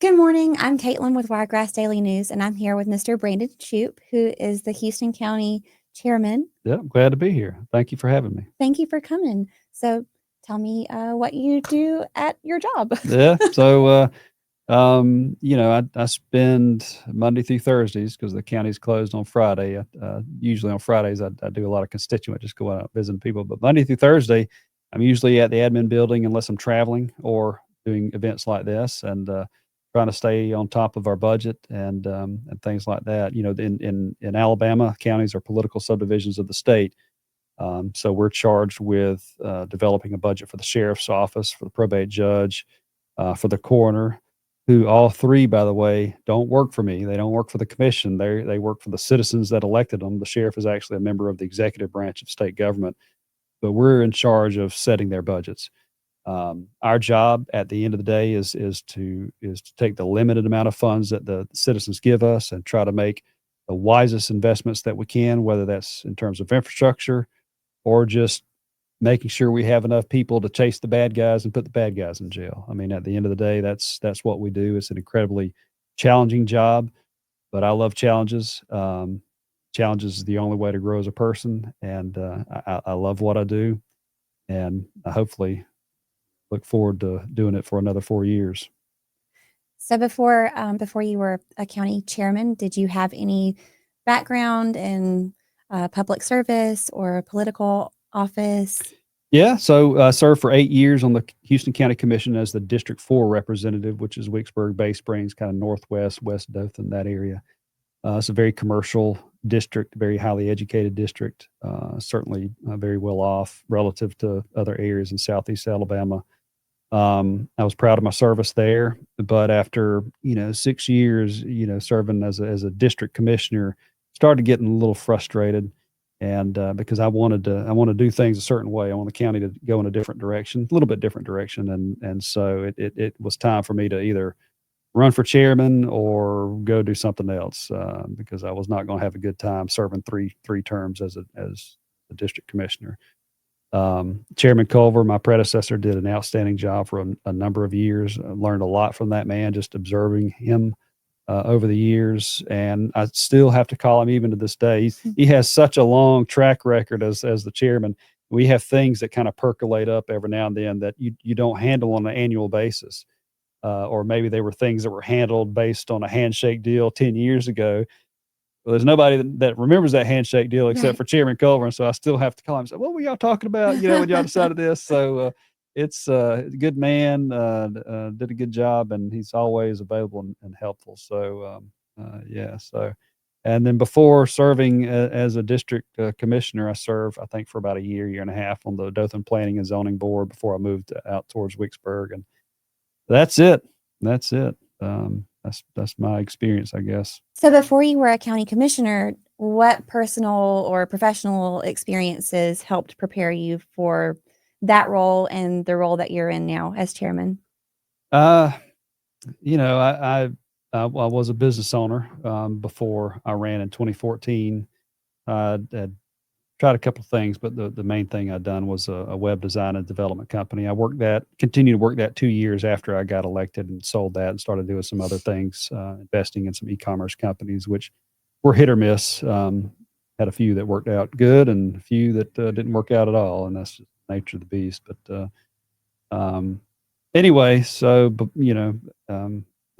Good morning. I'm Caitlin with Wiregrass Daily News, and I'm here with Mr. Brandon Shoupe, who is the Houston County Chairman. Yeah, I'm glad to be here. Thank you for having me. Thank you for coming. So, tell me what you do at your job. Yeah. I spend Monday through Thursdays because the county's closed on Friday. Usually on Fridays, I do a lot of constituent, just go out visiting people. But Monday through Thursday, I'm usually at the admin building unless I'm traveling or doing events like this, and trying to stay on top of our budget and things like that. In Alabama, counties are political subdivisions of the state. So we're charged with developing a budget for the sheriff's office, for the probate judge, for the coroner, who all three, by the way, don't work for me. They don't work for the commission. They work for the citizens that elected them. The sheriff is actually a member of the executive branch of state government, but we're in charge of setting their budgets. Our job at the end of the day is to take the limited amount of funds that the citizens give us and try to make the wisest investments that we can, whether that's in terms of infrastructure or just making sure we have enough people to chase the bad guys and put the bad guys in jail. I mean, at the end of the day, that's what we do. It's an incredibly challenging job, but I love challenges. Challenges is the only way to grow as a person, and I love what I do, and I hopefully look forward to doing it for another 4 years. So, before you were a county chairman, did you have any background in public service or political office? Yeah, so I served for 8 years on the Houston County Commission as the District 4 representative, which is Wicksburg, Bay Springs, kind of northwest, West Dothan, that area. It's a very commercial district, very highly educated district, certainly very well off relative to other areas in southeast Alabama. I was proud of my service there, but after 6 years, serving as a district commissioner, started getting a little frustrated, and because I want to do things a certain way. I want the county to go in a different direction, a little bit different direction, and so it was time for me to either run for chairman or go do something else, because I was not going to have a good time serving three terms as a district commissioner. Chairman Culver, my predecessor, did an outstanding job for a number of years. I learned a lot from that man, just observing him over the years, and I still have to call him even to this day. He has such a long track record as the chairman. We have things that kind of percolate up every now and then that you don't handle on an annual basis, or maybe they were things that were handled based on a handshake deal 10 years ago. Well, there's nobody that remembers that handshake deal except for Chairman Culver, and so I still have to call him and say, "What were y'all talking about? When y'all decided this?" So it's a good man, did a good job, and he's always available and helpful. So yeah. So, and then before serving as a district commissioner, I served, I think, for about a year and a half on the Dothan Planning and Zoning Board before I moved out towards Wicksburg, and that's it. That's it. That's my experience, I guess. So, before you were a county commissioner, what personal or professional experiences helped prepare you for that role and the role that you're in now as chairman? Uh, I was a business owner before I ran in 2014. I had tried a couple of things, but the main thing I'd done was a web design and development company. Continued to work that 2 years after I got elected, and sold that and started doing some other things, investing in some e-commerce companies, which were hit or miss. Had a few that worked out good and a few that didn't work out at all, and that's just the nature of the beast. But anyway, so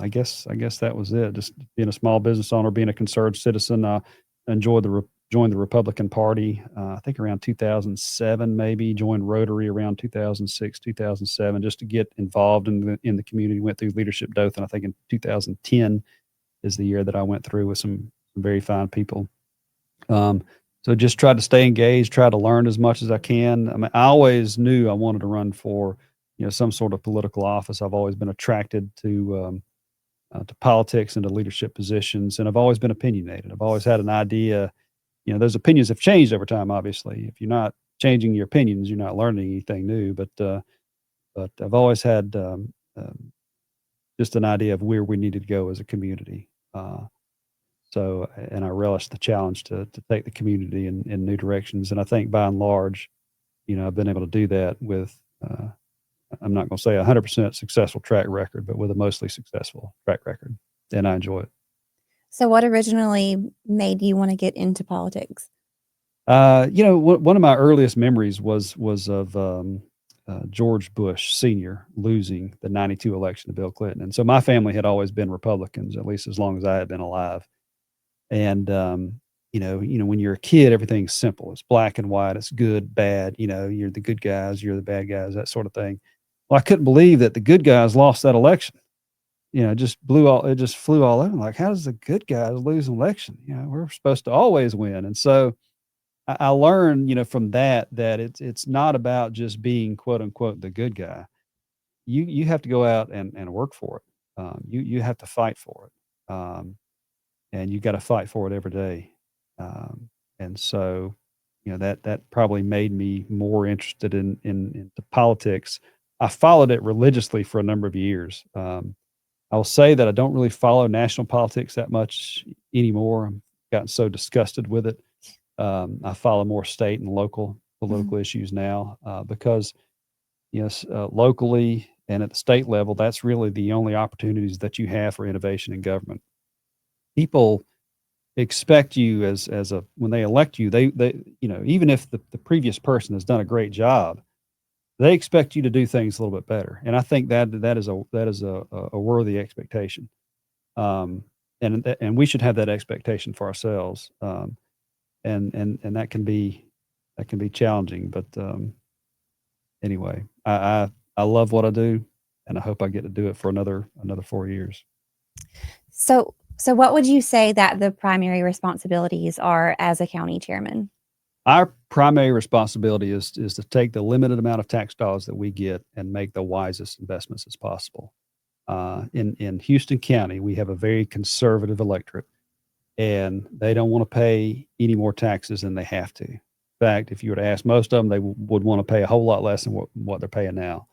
I guess that was it. Just being a small business owner, being a concerned citizen. I enjoyed joined the Republican Party. I think around 2007, maybe joined Rotary around 2006, 2007, just to get involved in the community. Went through Leadership Dothan. I think in 2010 is the year that I went through with some very fine people. So just try to stay engaged, try to learn as much as I can. I mean, I always knew I wanted to run for some sort of political office. I've always been attracted to politics and to leadership positions, and I've always been opinionated. I've always had an idea. Those opinions have changed over time. Obviously, if you're not changing your opinions, you're not learning anything new. But I've always had just an idea of where we needed to go as a community. And I relish the challenge to take the community in new directions. And I think by and large, I've been able to do that with I'm not going to say 100% successful track record, but with a mostly successful track record, and I enjoy it. So, what originally made you want to get into politics? One of my earliest memories was of George Bush Sr. losing the '92 election to Bill Clinton, and so my family had always been Republicans, at least as long as I had been alive. And when you're a kid, everything's simple. It's black and white. It's good, bad. You're the good guys, you're the bad guys, that sort of thing. Well, I couldn't believe that the good guys lost that election. It just flew all over. Like, how does the good guys lose an election? We're supposed to always win. And so I learned, from that it's not about just being quote unquote the good guy. You have to go out and work for it. You have to fight for it. And you got to fight for it every day. And so, that probably made me more interested in the politics. I followed it religiously for a number of years. I will say that I don't really follow national politics that much anymore. I've gotten so disgusted with it. I follow more state and local political issues now because, yes, locally and at the state level, that's really the only opportunities that you have for innovation in government. People expect you as a when they elect you, they even if the previous person has done a great job, they expect you to do things a little bit better. And I think that is a worthy expectation. And we should have that expectation for ourselves. And that can be challenging. But anyway, I love what I do, and I hope I get to do it for another 4 years. So what would you say that the primary responsibilities are as a county chairman? Our primary responsibility is to take the limited amount of tax dollars that we get and make the wisest investments as possible. In Houston County, we have a very conservative electorate, and they don't want to pay any more taxes than they have to. In fact, if you were to ask most of them, they would want to pay a whole lot less than what they're paying now.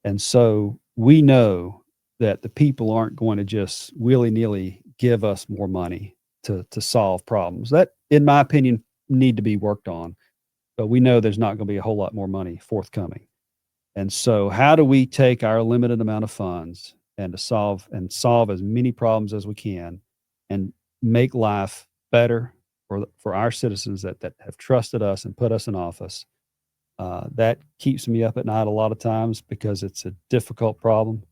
And so we know that the people aren't going to just willy-nilly give us more money to solve problems that, in my opinion, need to be worked on. But we know there's not going to be a whole lot more money forthcoming. And so how do we take our limited amount of funds and solve as many problems as we can and make life better for our citizens that have trusted us and put us in office? That keeps me up at night a lot of times because it's a difficult problem.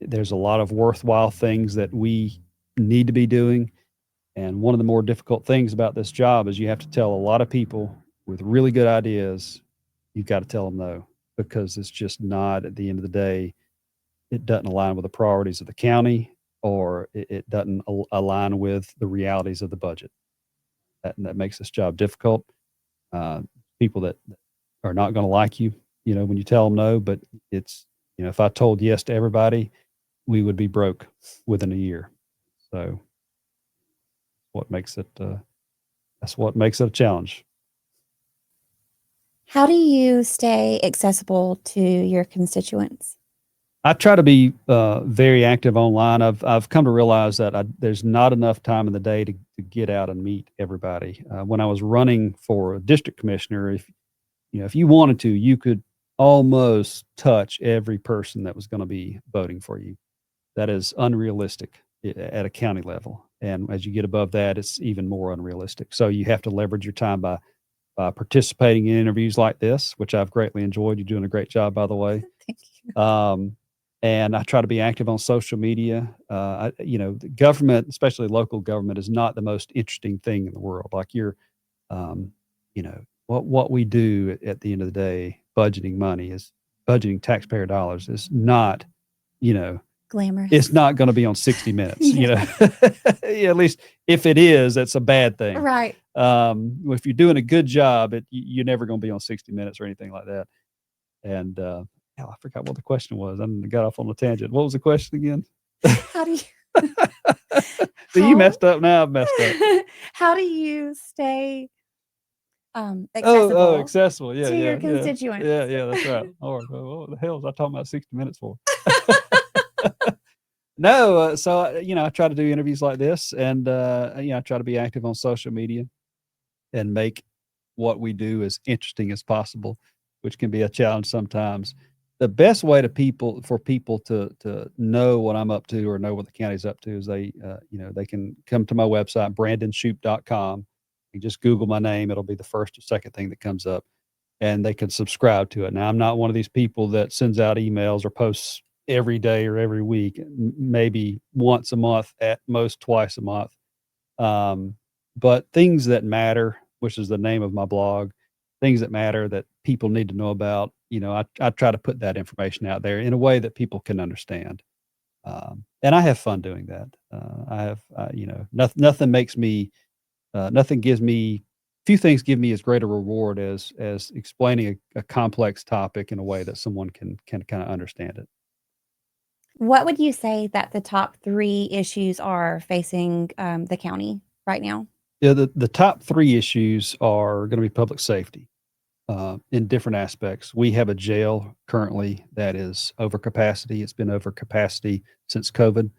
There's a lot of worthwhile things that we need to be doing. And one of the more difficult things about this job is you have to tell a lot of people with really good ideas, you've got to tell them no, because it's just not, at the end of the day, it doesn't align with the priorities of the county, or it doesn't align with the realities of the budget. That makes this job difficult. People that are not going to like you, when you tell them no, but it's, if I told yes to everybody, we would be broke within a year. So that's what makes it a challenge. How do you stay accessible to your constituents? I try to be very active online. I've come to realize that there's not enough time in the day to get out and meet everybody. When I was running for a district commissioner, if you wanted to, you could almost touch every person that was going to be voting for you. That is unrealistic at a county level. And as you get above that, it's even more unrealistic. So you have to leverage your time by participating in interviews like this, which I've greatly enjoyed. You're doing a great job, by the way. Thank you. And I try to be active on social media. The government, especially local government, is not the most interesting thing in the world. Like what we do at the end of the day, budgeting taxpayer dollars is not, Glamorous. it's not going to be on 60 Minutes, Yeah. at least if it is, that's a bad thing. Right. If you're doing a good job, you're never going to be on 60 Minutes or anything like that. And I forgot what the question was. I got off on a tangent. What was the question again? How do you? So you messed up. Now I've messed up. How do you stay accessible? Accessible. Yeah, to yeah, your constituents. Yeah, that's right. All right. Well, what the hell was I talking about 60 Minutes for? No, so I try to do interviews like this, and I try to be active on social media and make what we do as interesting as possible, which can be a challenge sometimes. the best way for people to know what I'm up to or know what the county's up to is they can come to my website, brandonshoupe.com. You just Google my name. It'll be the first or second thing that comes up, and they can subscribe to it. Now, I'm not one of these people that sends out emails or posts every day or every week, maybe once a month, at most twice a month. But things that matter, which is the name of my blog, things that matter that people need to know about, I try to put that information out there in a way that people can understand. And I have fun doing that. Nothing makes me, nothing gives me, few things give me as great a reward as explaining a complex topic in a way that someone can kind of understand it. What would you say that the top 3 issues are facing, the county right now? Yeah, the top 3 issues are going to be public safety in different aspects. We have a jail currently that is over capacity. It's been over capacity since COVID.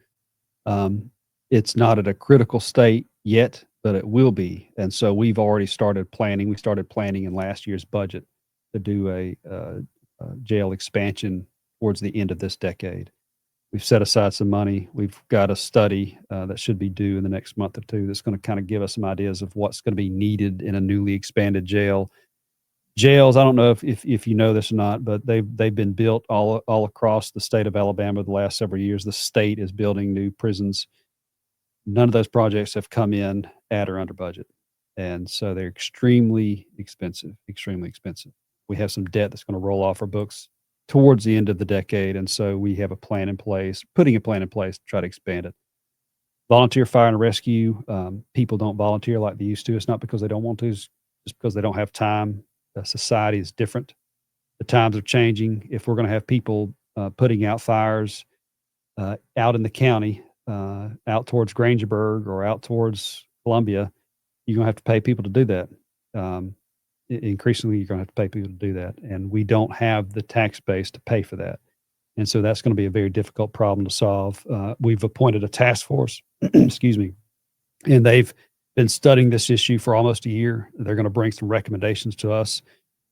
Um, it's not at a critical state yet, but it will be. And so we've already started planning. We started planning in last year's budget to do a jail expansion towards the end of this decade. We've set aside some money. We've got a study that should be due in the next month or two that's going to kind of give us some ideas of what's going to be needed in a newly expanded jail. Jails, I don't know if you know this or not, but they've been built all across the state of Alabama the last several years. The state is building new prisons. None of those projects have come in at or under budget, and so they're extremely expensive. Extremely expensive. We have some debt that's going to roll off our books towards the end of the decade, and so we have a plan in place, putting a plan in place to try to expand it. Volunteer fire and rescue. People don't volunteer like they used to. It's not because they don't want to; it's just because they don't have time. Society is different. The times are changing. If we're going to have people putting out fires out in the county, out towards Grangeburg or out towards Columbia, you're going to have to pay people to do that. Increasingly, you're going to have to pay people to do that. And we don't have the tax base to pay for that. And so that's going to be a very difficult problem to solve. We've appointed a task force, excuse me, and they've been studying this issue for almost a year. They're going to bring some recommendations to us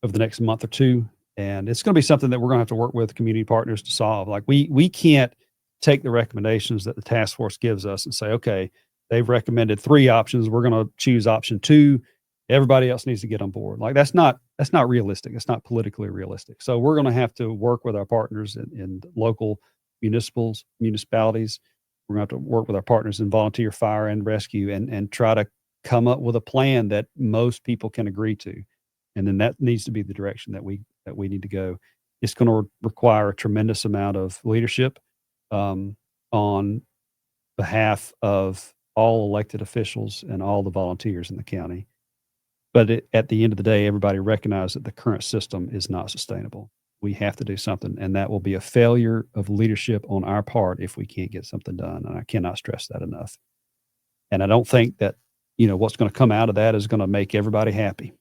over the next month or two. And it's going to be something that we're going to have to work with community partners to solve. Like we can't take the recommendations that the task force gives us and say, okay, they've recommended 3 options. We're going to choose option 2. Everybody else needs to get on board. Like that's not realistic. It's not politically realistic. So we're going to have to work with our partners in local municipalities. We're going to have to work with our partners in volunteer fire and rescue and try to come up with a plan that most people can agree to. And then that needs to be the direction that we need to go. It's going to require a tremendous amount of leadership on behalf of all elected officials and all the volunteers in the county. But at the end of the day, everybody recognizes that the current system is not sustainable. We have to do something, and that will be a failure of leadership on our part if we can't get something done. And I cannot stress that enough. And I don't think that, what's going to come out of that is going to make everybody happy.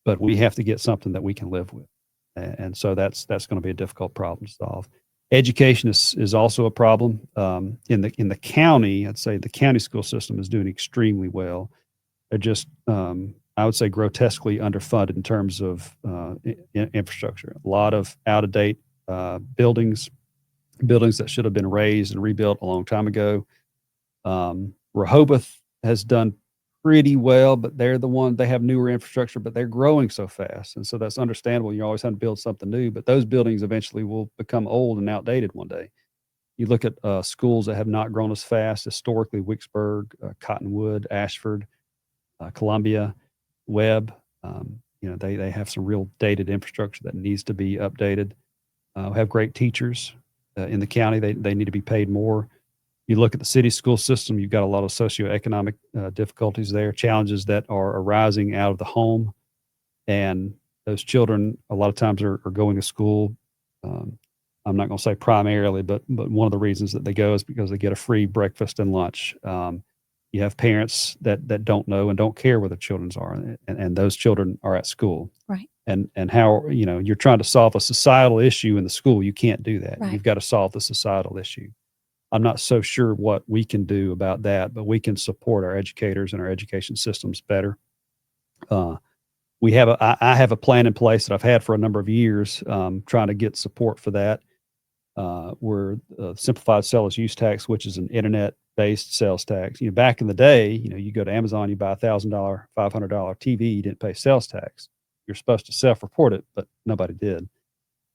But we have to get something that we can live with. And so that's going to be a difficult problem to solve. Education is also a problem. In the county, I'd say the county school system is doing extremely well. They're just, I would say, grotesquely underfunded in terms of infrastructure. A lot of out-of-date buildings that should have been raised and rebuilt a long time ago. Rehoboth has done pretty well, but they have newer infrastructure, but they're growing so fast. And so that's understandable. You always have to build something new, but those buildings eventually will become old and outdated one day. You look at schools that have not grown as fast, historically, Wicksburg, Cottonwood, Ashford, Columbia, Webb, they have some real dated infrastructure that needs to be updated. We have great teachers in the county. They need to be paid more. You look at the city school system, you've got a lot of socioeconomic difficulties there, challenges that are arising out of the home. And those children, a lot of times, are going to school. I'm not going to say primarily, but one of the reasons that they go is because they get a free breakfast and lunch. You have parents that don't know and don't care where their children are, and those children are at school. Right. And how, you're trying to solve a societal issue in the school. You can't do that. Right. You've got to solve the societal issue. I'm not so sure what we can do about that, but we can support our educators and our education systems better. I have a plan in place that I've had for a number of years, trying to get support for that. We're simplified seller's use tax, which is an internet-based sales tax. Back in the day, you go to Amazon, you buy $1,000, $500 TV, you didn't pay sales tax. You're supposed to self-report it, but nobody did.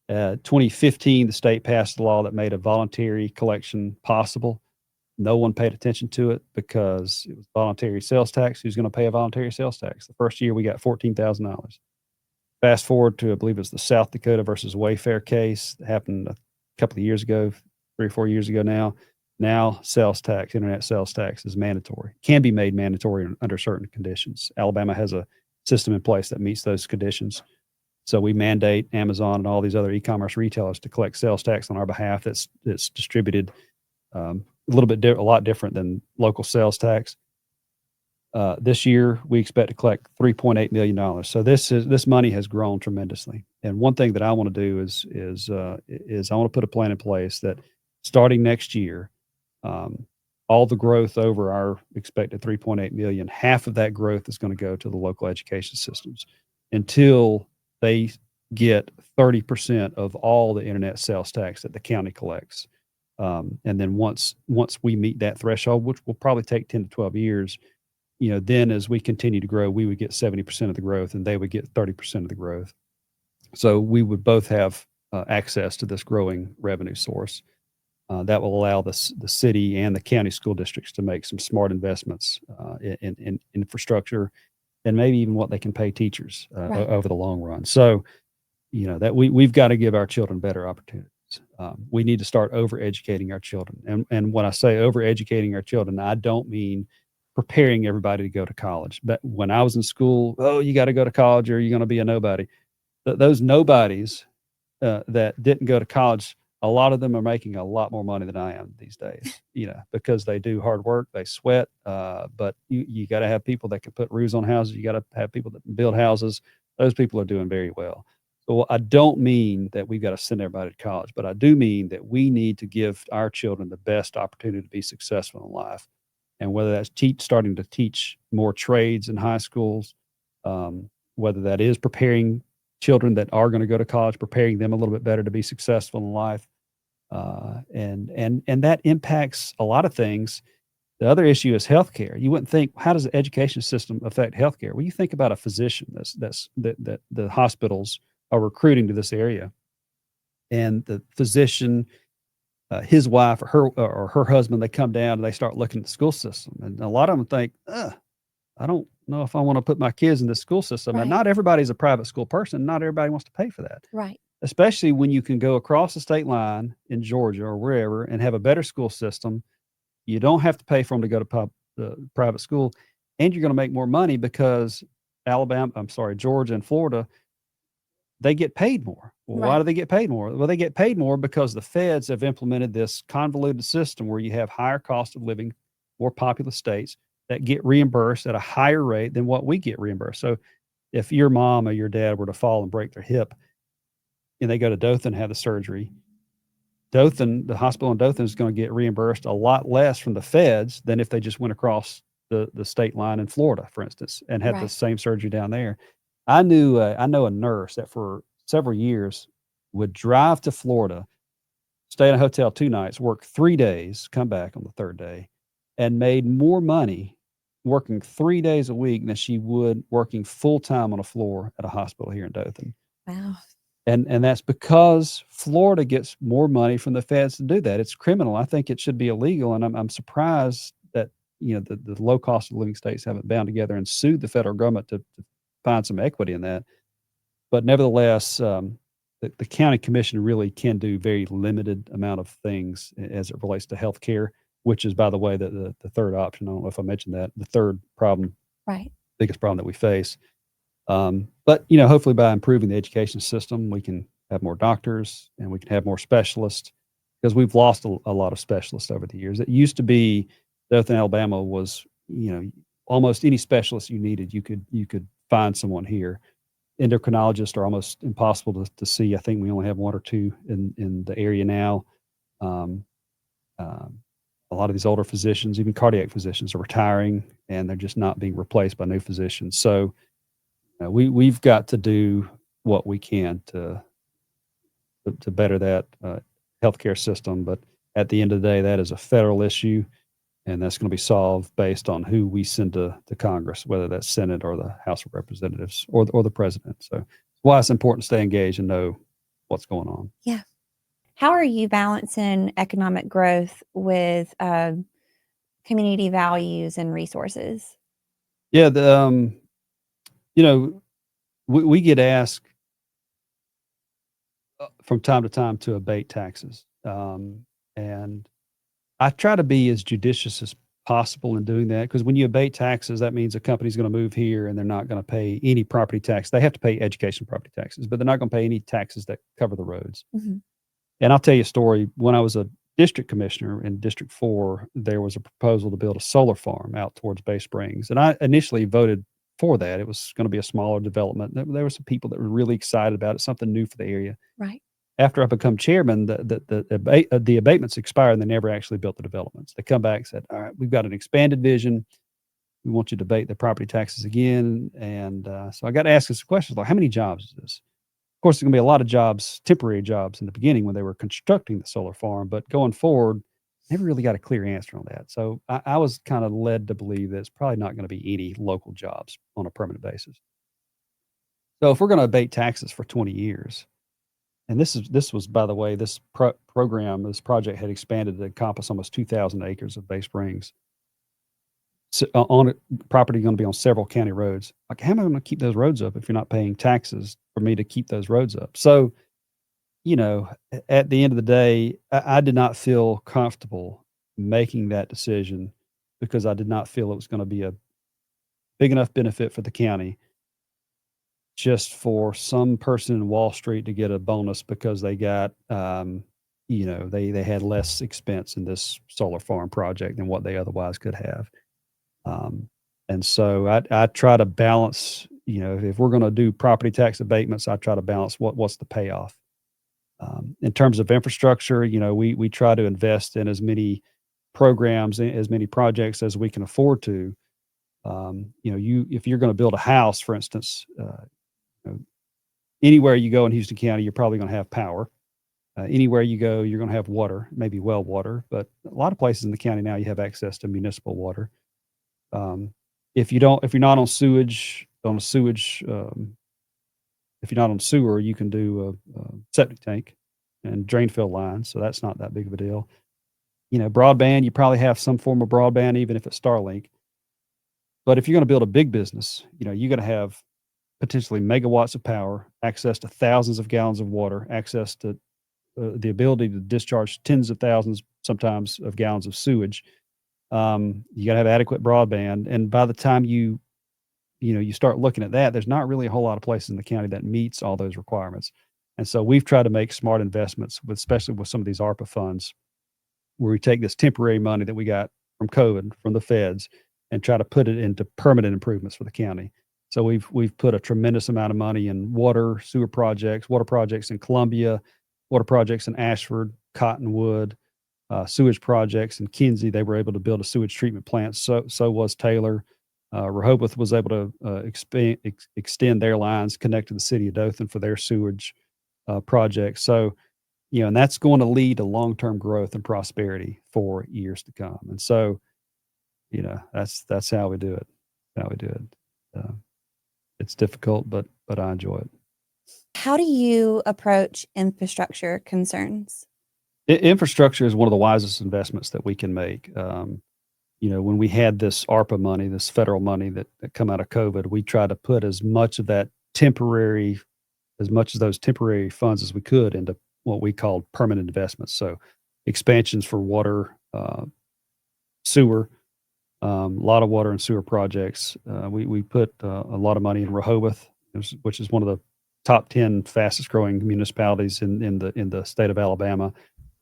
2015, the state passed a law that made a voluntary collection possible. No one paid attention to it because it was voluntary sales tax. Who's going to pay a voluntary sales tax? The first year we got $14,000. Fast forward to, I believe it's the South Dakota versus Wayfair case that happened a couple of years ago, 3 or 4 years ago now. Now sales tax, internet sales tax is mandatory. Can be made mandatory under certain conditions. Alabama has a system in place that meets those conditions. So we mandate Amazon and all these other e-commerce retailers to collect sales tax on our behalf. That's distributed a lot different than local sales tax. This year, we expect to collect $3.8 million. So this money has grown tremendously. And one thing that I want to do is I want to put a plan in place that starting next year, all the growth over our expected 3.8 million, half of that growth is going to go to the local education systems until they get 30% of all the internet sales tax that the county collects. And then once we meet that threshold, which will probably take 10 to 12 years, then as we continue to grow, we would get 70% of the growth and they would get 30% of the growth. So we would both have access to this growing revenue source. That will allow the city and the county school districts to make some smart investments in infrastructure and maybe even what they can pay teachers over the long run. So, that we've got to give our children better opportunities. We need to start over-educating our children. And when I say over-educating our children, I don't mean preparing everybody to go to college. But when I was in school, you got to go to college or you're going to be a nobody. Those nobodies that didn't go to college, a lot of them are making a lot more money than I am these days, because they do hard work, they sweat. But you got to have people that can put roofs on houses. You got to have people that can build houses. Those people are doing very well. So I don't mean that we've got to send everybody to college, but I do mean that we need to give our children the best opportunity to be successful in life. And whether that's starting to teach more trades in high schools, whether that is preparing children that are going to go to college, preparing them a little bit better to be successful in life. And that impacts a lot of things. The other issue is healthcare. You wouldn't think, how does the education system affect healthcare? Well, you think about a physician that the hospitals are recruiting to this area, and the physician, his wife or her husband, they come down and they start looking at the school system, and a lot of them think, I don't know if I want to put my kids in this school system. Right. And not everybody's a private school person. Not everybody wants to pay for that. Right. Especially when you can go across the state line in Georgia or wherever and have a better school system. You don't have to pay for them to go to private school, and you're going to make more money because Georgia and Florida, they get paid more. Well, why do they get paid more? Well, they get paid more because the feds have implemented this convoluted system where you have higher cost of living, more populous states that get reimbursed at a higher rate than what we get reimbursed. So if your mom or your dad were to fall and break their hip and they go to Dothan and have the surgery, the hospital in Dothan is going to get reimbursed a lot less from the feds than if they just went across the state line in Florida, for instance, and had the same surgery down there. I know a nurse that for several years would drive to Florida, stay in a hotel 2 nights, work 3 days, come back on the third day, and made more money working 3 days a week than she would working full time on a floor at a hospital here in Dothan. Wow. And that's because Florida gets more money from the feds to do that. It's criminal. I think it should be illegal. And I'm surprised that, the low cost of living states haven't bound together and sued the federal government to find some equity in that. But nevertheless, the county commission really can do very limited amount of things as it relates to health care, which is, by the way, the third option. I don't know if I mentioned that. The third problem, biggest problem that we face. But, hopefully by improving the education system, we can have more doctors and we can have more specialists, because we've lost a lot of specialists over the years. It used to be Dothan, Alabama was, almost any specialist you needed, you could find someone here. Endocrinologists are almost impossible to see. I think we only have 1 or 2 in the area now. A lot of these older physicians, even cardiac physicians, are retiring, and they're just not being replaced by new physicians. So we've got to do what we can to better that healthcare system. But at the end of the day, that is a federal issue, and that's going to be solved based on who we send to Congress, whether that's Senate or the House of Representatives or the president. So that's why it's important to stay engaged and know what's going on. Yeah. How are you balancing economic growth with community values and resources? Yeah, you know, we get asked from time to time to abate taxes, and I try to be as judicious as possible in doing that, because when you abate taxes, that means a company's going to move here and they're not going to pay any property tax. They have to pay education property taxes, but they're not going to pay any taxes that cover the roads. Mhm. And I'll tell you a story. When I was a district commissioner in District 4, there was a proposal to build a solar farm out towards Bay Springs. And I initially voted for that. It was going to be a smaller development. There were some people that were really excited about it, something new for the area. Right. After I become chairman, the abatements expired and they never actually built the developments. They come back and said, all right, we've got an expanded vision. We want you to abate the property taxes again. And so I got to ask us questions like, how many jobs is this? Of course, there's going to be a lot of jobs, temporary jobs in the beginning when they were constructing the solar farm, but going forward, never really got a clear answer on that. So I was kind of led to believe that it's probably not going to be any local jobs on a permanent basis. So if we're going to abate taxes for 20 years, and this was, by the way, this project had expanded to encompass almost 2,000 acres of Bay Springs. So, on a property going to be on several county roads. Like, how am I going to keep those roads up if you're not paying taxes for me to keep those roads up? So, at the end of the day, I did not feel comfortable making that decision because I did not feel it was going to be a big enough benefit for the county just for some person in Wall Street to get a bonus because they got, they had less expense in this solar farm project than what they otherwise could have. Um, and so I try to balance, if we're going to do property tax abatements, I try to balance what's the payoff. In terms of infrastructure, we try to invest in as many programs, as many projects as we can afford to. If you're going to build a house, for instance, anywhere you go in Houston County, you're probably going to have power. Anywhere you go, you're going to have water, maybe well water, but a lot of places in the county now you have access to municipal water. If you're not on sewage, if you're not on sewer, you can do a septic tank and drain fill lines. So that's not that big of a deal. Broadband, you probably have some form of broadband, even if it's Starlink. But if you're going to build a big business, you're going to have potentially megawatts of power, access to thousands of gallons of water, access to the ability to discharge tens of thousands, sometimes, of gallons of sewage. You got to have adequate broadband. And by the time you start looking at that, there's not really a whole lot of places in the county that meets all those requirements. And so we've tried to make smart investments, especially with some of these ARPA funds, where we take this temporary money that we got from COVID, from the feds, and try to put it into permanent improvements for the county. So we've put a tremendous amount of money in water projects in Columbia, water projects in Ashford, Cottonwood, sewage projects in Kinsey. They were able to build a sewage treatment plant. So was Taylor. Rehoboth was able to extend their lines, connect to the city of Dothan for their sewage projects. So, and that's going to lead to long-term growth and prosperity for years to come. And so, that's how we do it. It's difficult, but I enjoy it. How do you approach infrastructure concerns? Infrastructure is one of the wisest investments that we can make. When we had this ARPA money, this federal money that come out of COVID, we tried to put as much of those temporary funds as we could into what we called permanent investments. So expansions for water, sewer, a lot of water and sewer projects. We put a lot of money in Rehoboth, which is one of the top 10 fastest growing municipalities in the state of Alabama.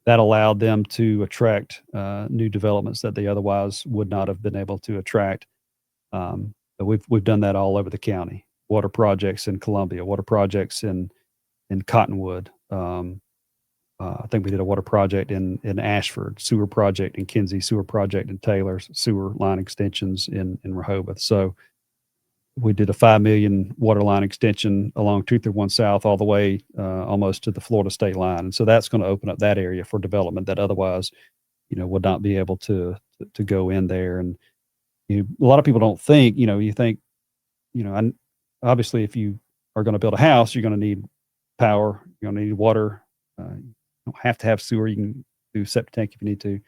That allowed them to attract new developments that they otherwise would not have been able to attract. But we've done that all over the county. Water projects in Columbia, water projects in Cottonwood. I think we did a water project in Ashford, sewer project in Kinsey, sewer project in Taylor, sewer line extensions in Rehoboth. So, we did a 5 million water line extension along 231 South all the way almost to the Florida state line. And so that's going to open up that area for development that otherwise, would not be able to go in there. And a lot of people don't think, you think, and obviously if you are going to build a house, you're going to need power, you're going to need water. You don't have to have sewer. You can do septic tank if you need to.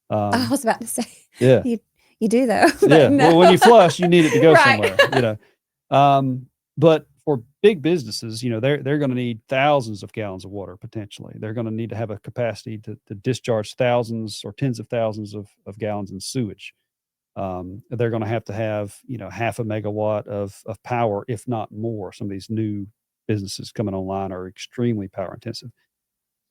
I was about to say, Yeah. you do though. Yeah. No. Well, when you flush, you need it to go Right. somewhere, But for big businesses, they're going to need thousands of gallons of water potentially. They're going to need to have a capacity to discharge thousands or tens of thousands of gallons in sewage. They're going to have, half a megawatt of power, if not more. Some of these new businesses coming online are extremely power intensive.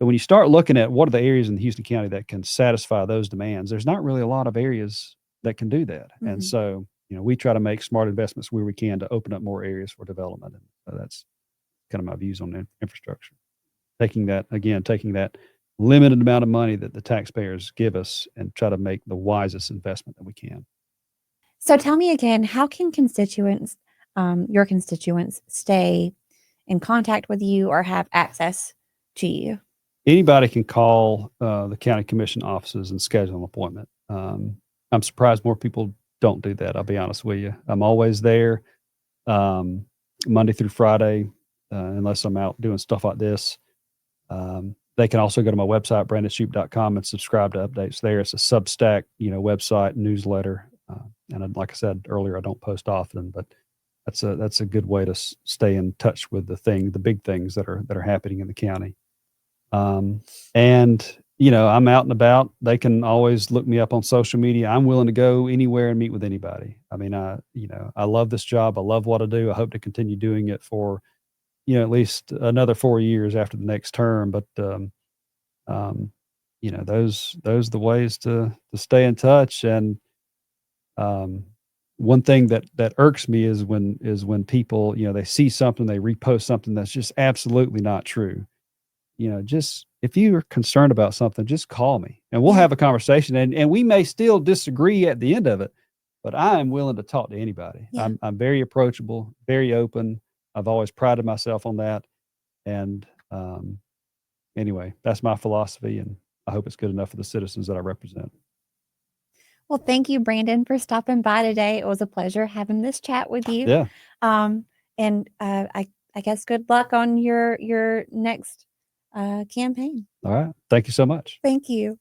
So when you start looking at what are the areas in Houston County that can satisfy those demands, there's not really a lot of areas that can do that. And so, we try to make smart investments where we can to open up more areas for development. And so that's kind of my views on infrastructure. Taking that limited amount of money that the taxpayers give us and try to make the wisest investment that we can. So tell me again, how can your constituents stay in contact with you or have access to you? Anybody can call the county commission offices and schedule an appointment. I'm surprised more people don't do that. I'll be honest with you. I'm always there Monday through Friday, unless I'm out doing stuff like this. They can also go to my website, brandonshoupe.com, and subscribe to updates there. It's a Substack, website newsletter. And like I said earlier, I don't post often, but that's a good way to stay in touch with the big things that are happening in the county. And I'm out and about. They can always look me up on social media. I'm willing to go anywhere and meet with anybody. I mean, I love this job. I love what I do. I hope to continue doing it for, at least another 4 years after the next term. But, those are the ways to stay in touch. And, one thing that irks me is when people, they see something, they repost something that's just absolutely not true. Just if you're concerned about something, just call me and we'll have a conversation, and we may still disagree at the end of it, but I am willing to talk to anybody. Yeah. I'm very approachable, very open. I've always prided myself on that. And anyway, that's my philosophy, and I hope it's good enough for the citizens that I represent. Well, thank you, Brandon, for stopping by today. It was a pleasure having this chat with you. Yeah. And I guess good luck on your next campaign. All right. Thank you so much. Thank you.